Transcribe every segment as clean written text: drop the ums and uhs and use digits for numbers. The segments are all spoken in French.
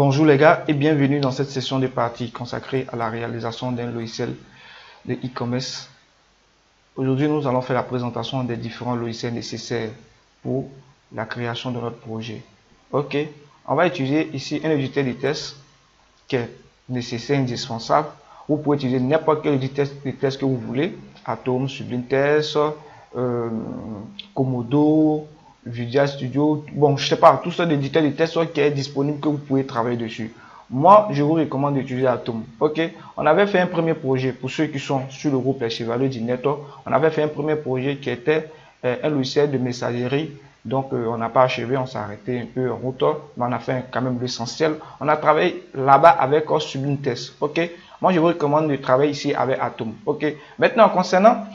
Bonjour les gars et bienvenue dans cette session de partie consacrée à la réalisation d'un logiciel de e-commerce. Aujourd'hui, nous allons faire la présentation des différents logiciels nécessaires pour la création de notre projet. Ok, on va utiliser ici un éditeur de test qui est nécessaire, indispensable. Vous pouvez utiliser n'importe quel éditeur de test que vous voulez, Atom, Sublime Test, Komodo, Visual Studio, bon, je sais pas, tout ça d'éditeur de test qui est disponible que vous pouvez travailler dessus. Moi, je vous recommande d'utiliser Atom. Ok, on avait fait un premier projet pour ceux qui sont sur le groupe Les Chevaliers du Network. On avait fait un premier projet qui était un logiciel de messagerie. Donc, on n'a pas achevé, on s'est arrêté un peu en route, mais on a fait quand même l'essentiel. On a travaillé là-bas avec Sublime Test. Ok, moi, je vous recommande de travailler ici avec Atom. Ok, maintenant, concernant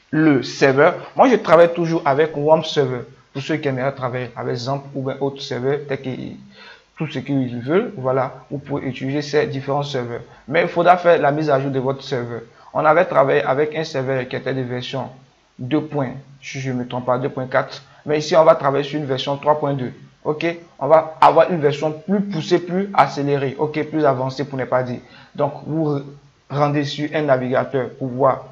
le serveur, moi, je travaille toujours avec WAMP Server. Pour ceux qui aimeraient travailler avec Zamp ou bien autre serveur, tout ce qu'ils veulent, voilà, vous pouvez utiliser ces différents serveurs. Mais il faudra faire la mise à jour de votre serveur. On avait travaillé avec un serveur qui était de version 2. Si je ne me trompe pas, 2.4. Mais ici, on va travailler sur une version 3.2. Ok, on va avoir une version plus poussée, plus accélérée. Ok, plus avancée pour ne pas dire. Donc, vous rendez sur un navigateur pour voir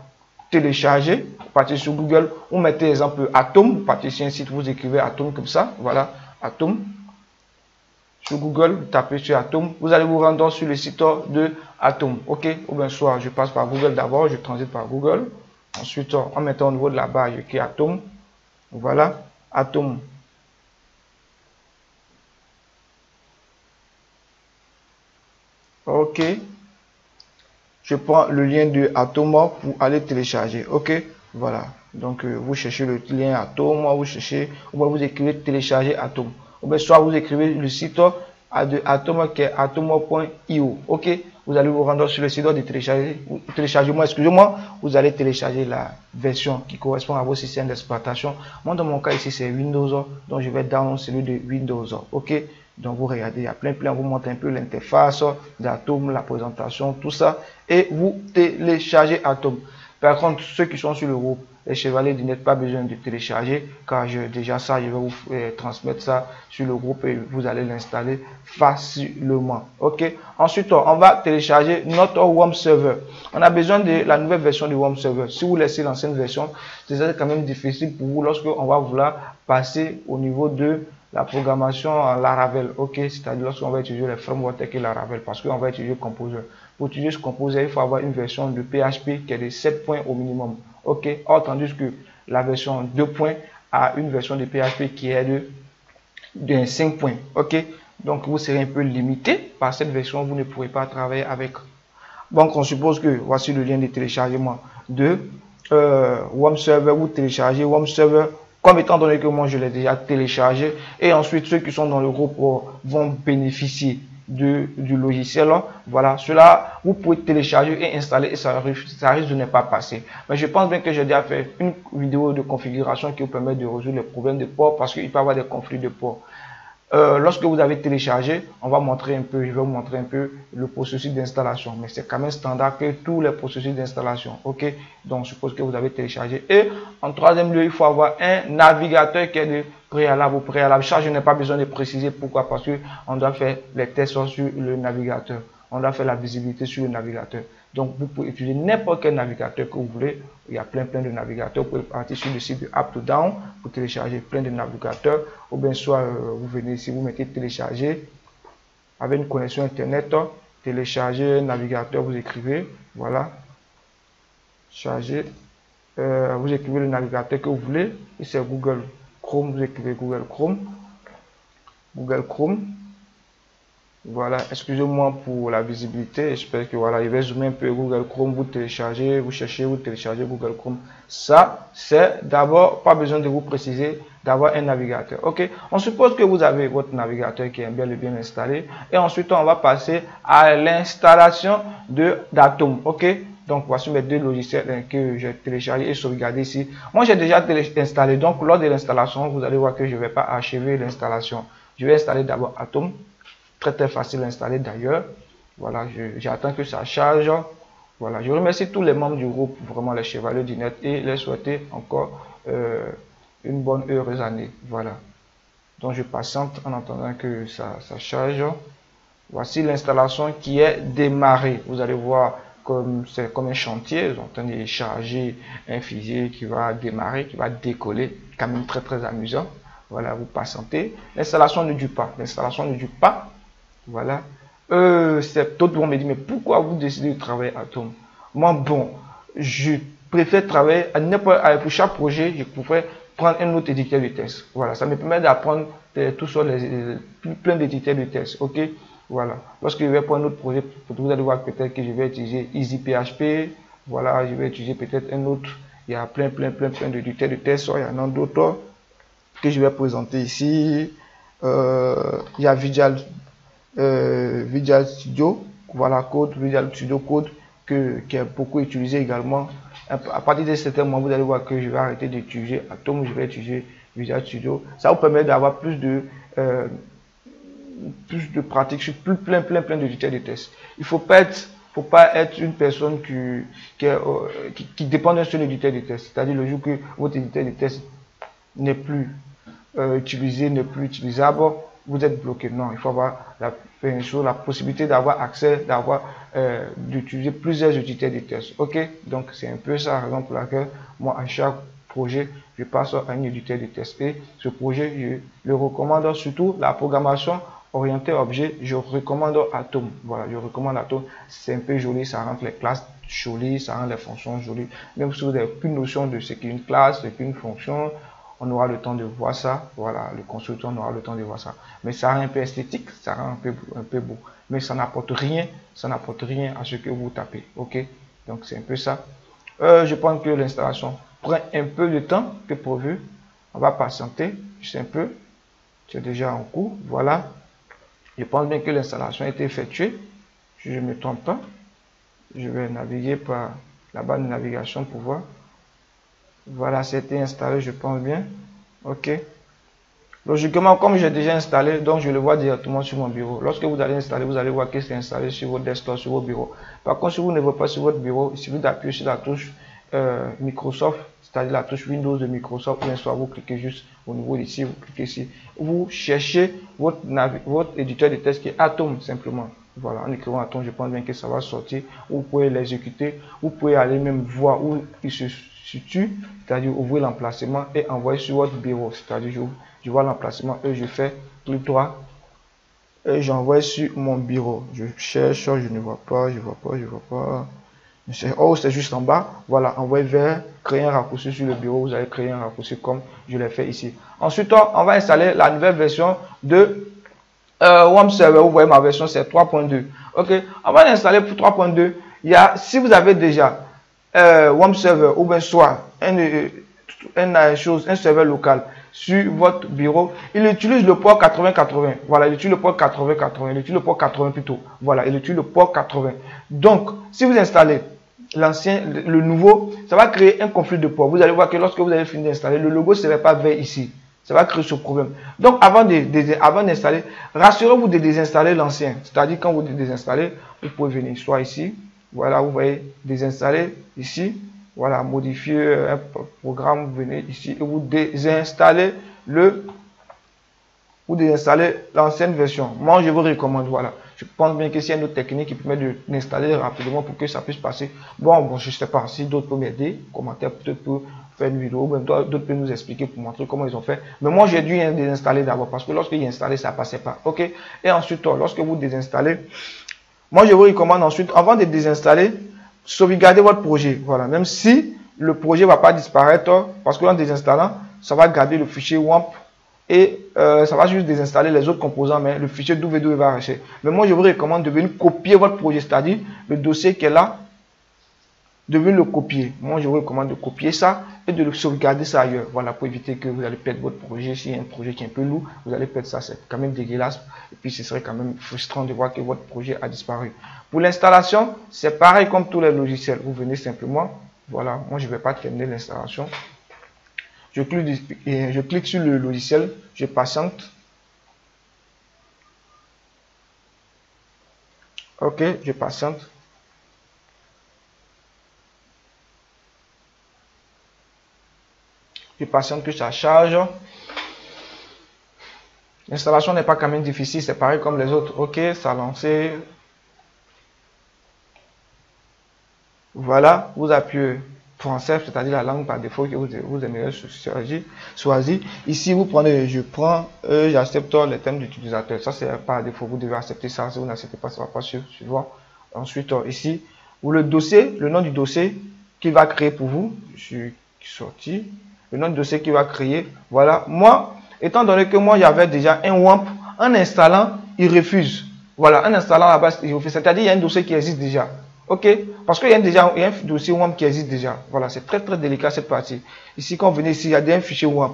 télécharger, vous partez sur Google, vous mettez exemple Atom, vous partez sur un site, vous écrivez Atom comme ça, voilà, Atom. Sur Google, vous tapez sur Atom, vous allez vous rendre sur le site de Atom, ok, ou bien soit je passe par Google d'abord, je transite par Google, ensuite en mettant au niveau de la barre, j'écris Atom, voilà, Atom. Ok, je prends le lien de Atom pour aller télécharger, ok, voilà. Donc, vous cherchez le lien Atom, vous cherchez, ou bien vous écrivez télécharger Atom. Ou bien soit vous écrivez le site de Atom qui est atom.io. Ok, vous allez vous rendre sur le site de téléchargement, excusez-moi, vous allez télécharger la version qui correspond à vos systèmes d'exploitation. Moi, dans mon cas ici, c'est Windows, donc je vais download celui de Windows. Ok, donc vous regardez, il y a plein, on vous montre un peu l'interface d'Atom, la présentation, tout ça, et vous téléchargez Atom. Par contre, ceux qui sont sur le groupe Les Chevaliers du Net, pas besoin de télécharger, car déjà ça, je vais vous transmettre ça sur le groupe et vous allez l'installer facilement. Ok. Ensuite, on va télécharger notre WAMP Server. On a besoin de la nouvelle version du WAMP Server. Si vous laissez l'ancienne version, c'est quand même difficile pour vous lorsque on va vouloir passer au niveau de la programmation en Laravel. Ok, c'est-à-dire lorsqu'on va utiliser les frameworks tels que Laravel, parce qu'on va utiliser Composer. Pour utiliser ce Composer, il faut avoir une version de PHP qui est de 7 points au minimum. Ok, or, tandis que la version 2 points a une version de PHP qui est de 5 points. Ok, donc vous serez un peu limité par cette version, vous ne pourrez pas travailler avec. Donc, on suppose que voici le lien de téléchargement de WAMP Server. Vous téléchargez WAMP Server. Comme étant donné que moi je l'ai déjà téléchargé, et ensuite ceux qui sont dans le groupe vont bénéficier du logiciel. Voilà, cela vous pouvez télécharger et installer et ça risque de ne pas passer. Mais je pense bien que j'ai déjà fait une vidéo de configuration qui vous permet de résoudre les problèmes de port parce qu'il peut y avoir des conflits de port. Lorsque vous avez téléchargé, je vais vous montrer un peu le processus d'installation. Mais c'est quand même standard que tous les processus d'installation. Ok, donc je suppose que vous avez téléchargé. Et en troisième lieu, il faut avoir un navigateur qui est de préalable au préalable. Ça, je n'ai pas besoin de préciser pourquoi, parce que on doit faire les tests sur le navigateur. On doit faire la visibilité sur le navigateur. Donc, vous pouvez utiliser n'importe quel navigateur que vous voulez. Il y a plein de navigateurs. Vous pouvez partir sur le site de Up2Down pour télécharger plein de navigateurs. Ou bien soit, vous venez ici, vous mettez télécharger avec une connexion Internet. Télécharger un navigateur, vous écrivez. Voilà. Charger. Vous écrivez le navigateur que vous voulez. Et c'est Google Chrome. Vous écrivez Google Chrome. Google Chrome. Voilà, excusez-moi pour la visibilité, j'espère que voilà, il va zoomer un peu Google Chrome, vous téléchargez, vous cherchez, vous téléchargez Google Chrome. Ça, c'est d'abord, pas besoin de vous préciser, d'avoir un navigateur. Ok, on suppose que vous avez votre navigateur qui est bien installé et ensuite on va passer à l'installation d'Atom. Ok, donc voici mes deux logiciels que j'ai téléchargés et sauvegardés ici. Moi j'ai déjà installé, donc lors de l'installation, vous allez voir que je ne vais pas achever l'installation. Je vais installer d'abord Atom. Très facile à installer d'ailleurs. Voilà, j'attends que ça charge. Voilà, je remercie tous les membres du groupe, vraiment les Chevaliers du Net, et les souhaiter encore une bonne heureuse année. Voilà. Donc je patiente en attendant que ça charge. Voici l'installation qui est démarrée. Vous allez voir comme c'est comme un chantier. Ils sont en train de charger un fusée qui va démarrer, qui va décoller. Quand même très très amusant. Voilà, vous patientez. L'installation ne dure pas. L'installation ne dure pas. Voilà. D'autres vont me dire, mais pourquoi vous décidez de travailler Atom? Moi, bon, je préfère travailler pour chaque projet, je préfère prendre un autre éditeur de test. Voilà, ça me permet d'apprendre tout sur plein d'éditeurs de test. Ok, voilà. Lorsque je vais prendre un autre projet, vous allez voir peut-être que je vais utiliser EasyPHP. Voilà, je vais utiliser peut-être un autre. Il y a plein d'éditeurs de test. Il y en a d'autres que je vais présenter ici. Il y a Visual Studio, voilà, Visual Studio Code qui est beaucoup utilisé également. À partir de certain moment, vous allez voir que je vais arrêter d'utiliser Atom, je vais utiliser Visual Studio. Ça vous permet d'avoir plus de pratique sur plein d'éditeurs de tests. Il faut pas être une personne qui dépend d'un seul éditeur de test. C'est-à-dire le jour que votre éditeur de test n'est plus utilisé, n'est plus utilisable, vous êtes bloqué. Non, il faut avoir la possibilité d'avoir accès, d'utiliser plusieurs éditeurs de tests. Ok, donc c'est un peu ça la raison pour laquelle moi à chaque projet je passe à un éditeur de test. Et ce projet je le recommande, surtout la programmation orientée objet, je recommande Atom. Voilà, je recommande Atom. C'est un peu joli, ça rend les classes jolies, ça rend les fonctions jolies. Même si vous n'avez plus notion de ce qu'est une classe, ce qu'est une fonction, on aura le temps de voir ça. Voilà, le constructeur aura le temps de voir ça. Mais ça rend un peu esthétique, ça rend un peu beau. Mais ça n'apporte rien à ce que vous tapez. Ok, donc c'est un peu ça. Je pense que l'installation prend un peu de temps que prévu. On va patienter juste un peu. C'est déjà en cours. Voilà. Je pense bien que l'installation a été effectuée. Si je ne me trompe pas, je vais naviguer par la barre de navigation pour voir. Voilà, c'était installé, je pense bien. Ok. Logiquement, comme j'ai déjà installé, donc je le vois directement sur mon bureau. Lorsque vous allez installer, vous allez voir que c'est installé sur votre desktop, sur votre bureau. Par contre, si vous ne voyez pas sur votre bureau, il suffit d'appuyer sur la touche Microsoft, c'est-à-dire la touche Windows de Microsoft, ou soit vous cliquez juste au niveau d'ici, vous cliquez ici. Vous cherchez votre éditeur de test qui est Atom, simplement. Voilà, en écrivant Atom, je pense bien que ça va sortir. Vous pouvez l'exécuter. Vous pouvez aller même voir où il se situe, c'est-à-dire ouvrir l'emplacement et envoyer sur votre bureau. C'est-à-dire, je vois l'emplacement et je fais clic droit et j'envoie sur mon bureau. Je cherche, je ne vois pas, je vois pas. Oh, c'est juste en bas. Voilà, envoyer vers, créer un raccourci sur le bureau. Vous allez créer un raccourci comme je l'ai fait ici. Ensuite, on va installer la nouvelle version de WAMP Server. Vous voyez, ma version c'est 3.2. Ok, on va l'installer pour 3.2. Si vous avez déjà WAMP Server ou bien soit un serveur local sur votre bureau, il utilise le port 8080. Voilà, il utilise le port 8080. Il utilise le port 80 plutôt. Voilà, il utilise le port 80. Donc, si vous installez l'ancien, le nouveau, ça va créer un conflit de port. Vous allez voir que lorsque vous avez fini d'installer, le logo ne serait pas vert ici. Ça va créer ce problème. Donc, avant d'installer, rassurez-vous de désinstaller l'ancien. C'est-à-dire, quand vous désinstallez, vous pouvez venir soit ici. Voilà, vous voyez, désinstaller ici. Voilà, modifier un programme, vous venez ici et vous désinstallez l'ancienne version. Moi, je vous recommande, voilà. Je pense bien que s'il y a une autre technique qui permet de l'installer rapidement pour que ça puisse passer. Bon, je ne sais pas si d'autres peuvent m'aider, commentaire peut-être pour faire une vidéo, même d'autres peuvent nous expliquer pour montrer comment ils ont fait. Mais moi, j'ai dû désinstaller d'abord parce que lorsque j'ai installé, ça ne passait pas. Ok. Et ensuite, lorsque vous désinstallez, moi, je vous recommande ensuite, avant de désinstaller, sauvegarder votre projet. Voilà, même si le projet ne va pas disparaître, parce qu'en désinstallant, ça va garder le fichier WAMP et ça va juste désinstaller les autres composants, mais le fichier W2 va rester. Mais moi, je vous recommande de venir copier votre projet, c'est-à-dire le dossier qui est là, de venir le copier. Moi, je vous recommande de copier ça et de le sauvegarder ça ailleurs. Voilà, pour éviter que vous allez perdre votre projet. S'il y a un projet qui est un peu lourd, vous allez perdre ça. C'est quand même dégueulasse. Et puis, ce serait quand même frustrant de voir que votre projet a disparu. Pour l'installation, c'est pareil comme tous les logiciels. Vous venez simplement, voilà, moi, je ne vais pas terminer l'installation. Je clique sur le logiciel, je patiente. Ok, je patiente. Je patiente que ça charge. L'installation n'est pas quand même difficile, c'est pareil comme les autres. Ok, ça a lancé. Voilà, vous appuyez français, c'est-à-dire la langue par défaut que vous aimeriez choisir. Ici, vous prenez, j'accepte les thèmes d'utilisateur. Ça, c'est par défaut, vous devez accepter ça. Si vous n'acceptez pas, ça ne va pas suivre. Ensuite, ici, le dossier, le nom du dossier qu'il va créer pour vous. Je suis sorti. Le nom du dossier qu'il va créer. Voilà. Moi, étant donné que moi, j'avais déjà un WAMP, en installant, il refuse. Voilà, en installant la base, il refuse. C'est-à-dire, il y a un dossier qui existe déjà. Ok, parce qu'il y a un dossier WAMP qui existe déjà. Voilà, c'est très très délicat cette partie. Ici, quand vous venez ici, il y a un fichier WAMP.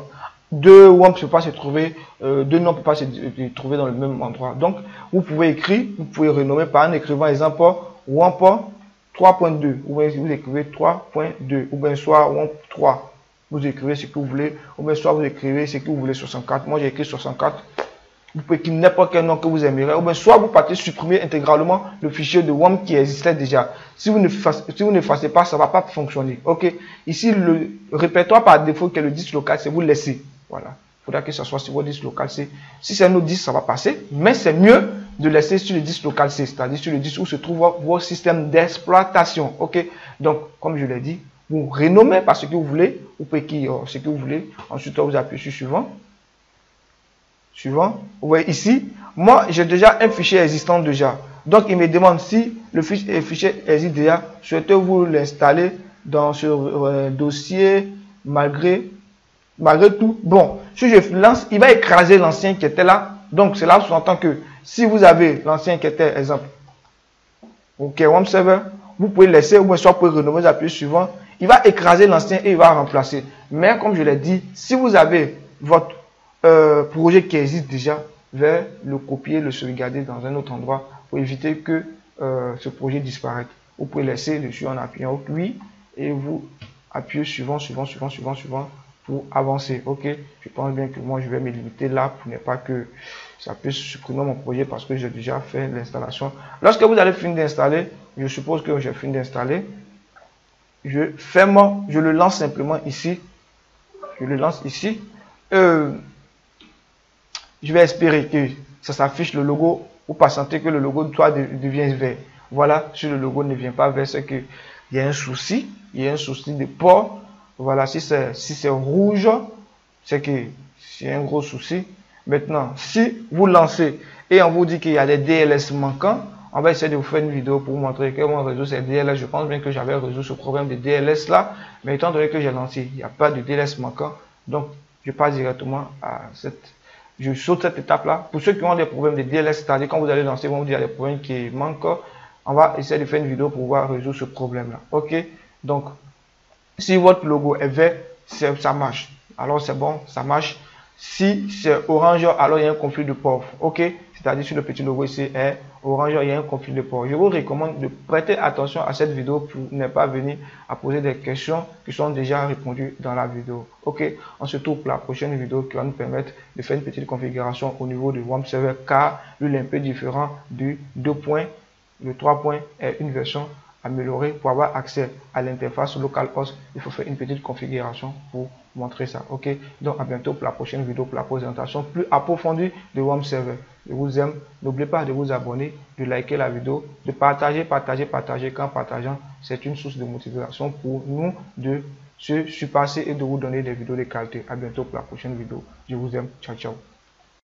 Deux WAMP ne peuvent pas se trouver, deux noms ne peuvent pas se trouver dans le même endroit. Donc, vous pouvez écrire, vous pouvez renommer par un écrivant exemple WAMP 3.2. Ou bien vous écrivez 3.2. Ou bien soit WAMP 3. Vous écrivez ce que vous voulez. Ou bien soit vous écrivez ce que vous voulez 64. Moi, j'ai écrit 64. Vous pouvez écrire n'importe quel nom que vous aimeriez, ou bien soit vous partez supprimer intégralement le fichier de WAMP qui existait déjà. Si vous n'effacez pas, ça ne va pas fonctionner. Ok. Ici, le répertoire par défaut qui est le disque local, c'est vous laisser. Voilà. Il faudra que ce soit sur votre disque local C. Si c'est un autre disque, ça va passer, mais c'est mieux de laisser sur le disque local C, c'est-à-dire sur le disque où se trouve votre système d'exploitation. Ok. Donc, comme je l'ai dit, vous renommez par ce que vous voulez, vous pouvez écrire ce que vous voulez. Ensuite, vous appuyez sur suivant. Suivant. Vous voyez ici, moi j'ai déjà un fichier existant déjà. Donc il me demande si le fichier existe déjà, souhaitez-vous l'installer dans ce dossier malgré tout. Bon, si je lance, il va écraser l'ancien qui était là. Donc cela sous-entend que si vous avez l'ancien qui était, exemple, ok, WAMP server, vous pouvez laisser, ou bien soit vous pouvez renommer, appuyer suivant. Il va écraser l'ancien et il va remplacer. Mais comme je l'ai dit, si vous avez votre projet qui existe déjà, vers le copier, le sauvegarder dans un autre endroit pour éviter que ce projet disparaisse. Vous pouvez laisser dessus en appuyant oui et vous appuyez suivant pour avancer. Ok, je pense bien que moi je vais me limiter là pour ne pas que ça puisse supprimer mon projet parce que j'ai déjà fait l'installation. Lorsque vous allez finir d'installer, je suppose que j'ai fini d'installer, je le lance simplement ici. Je le lance ici. Je vais espérer que ça s'affiche le logo ou patienter que le logo devienne vert. Voilà, si le logo ne vient pas vert, c'est qu'il y a un souci. Il y a un souci de port. Voilà, si c'est rouge, c'est que c'est un gros souci. Maintenant, si vous lancez et on vous dit qu'il y a des DLS manquants, on va essayer de vous faire une vidéo pour vous montrer que mon réseau c'est DLS. Je pense bien que j'avais résolu ce problème de DLS là, mais étant donné que j'ai lancé, il n'y a pas de DLS manquant. Donc, je passe directement à je saute cette étape-là. Pour ceux qui ont des problèmes de DLS, c'est-à-dire quand vous allez lancer, on vous dit qu'il y a des problèmes qui manquent, on va essayer de faire une vidéo pour pouvoir résoudre ce problème-là. Ok, donc si votre logo est vert, ça marche. Alors c'est bon, ça marche. Si c'est orange, alors il y a un conflit de port. Ok, c'est-à-dire sur le petit logo ici est orange, il y a un conflit de port. Je vous recommande de prêter attention à cette vidéo pour ne pas venir à poser des questions qui sont déjà répondues dans la vidéo. Ok, on se retrouve pour la prochaine vidéo qui va nous permettre de faire une petite configuration au niveau du WAMP server car lui est un peu différent du 2. Le 3. est une version améliorée pour avoir accès à l'interface localhost. Il faut faire une petite configuration pour montrer ça. Ok, donc à bientôt pour la prochaine vidéo pour la présentation plus approfondie de WAMP server. Je vous aime. N'oubliez pas de vous abonner, de liker la vidéo, de partager. Qu'en partageant, c'est une source de motivation pour nous de se surpasser et de vous donner des vidéos de qualité. À bientôt pour la prochaine vidéo. Je vous aime. Ciao, ciao.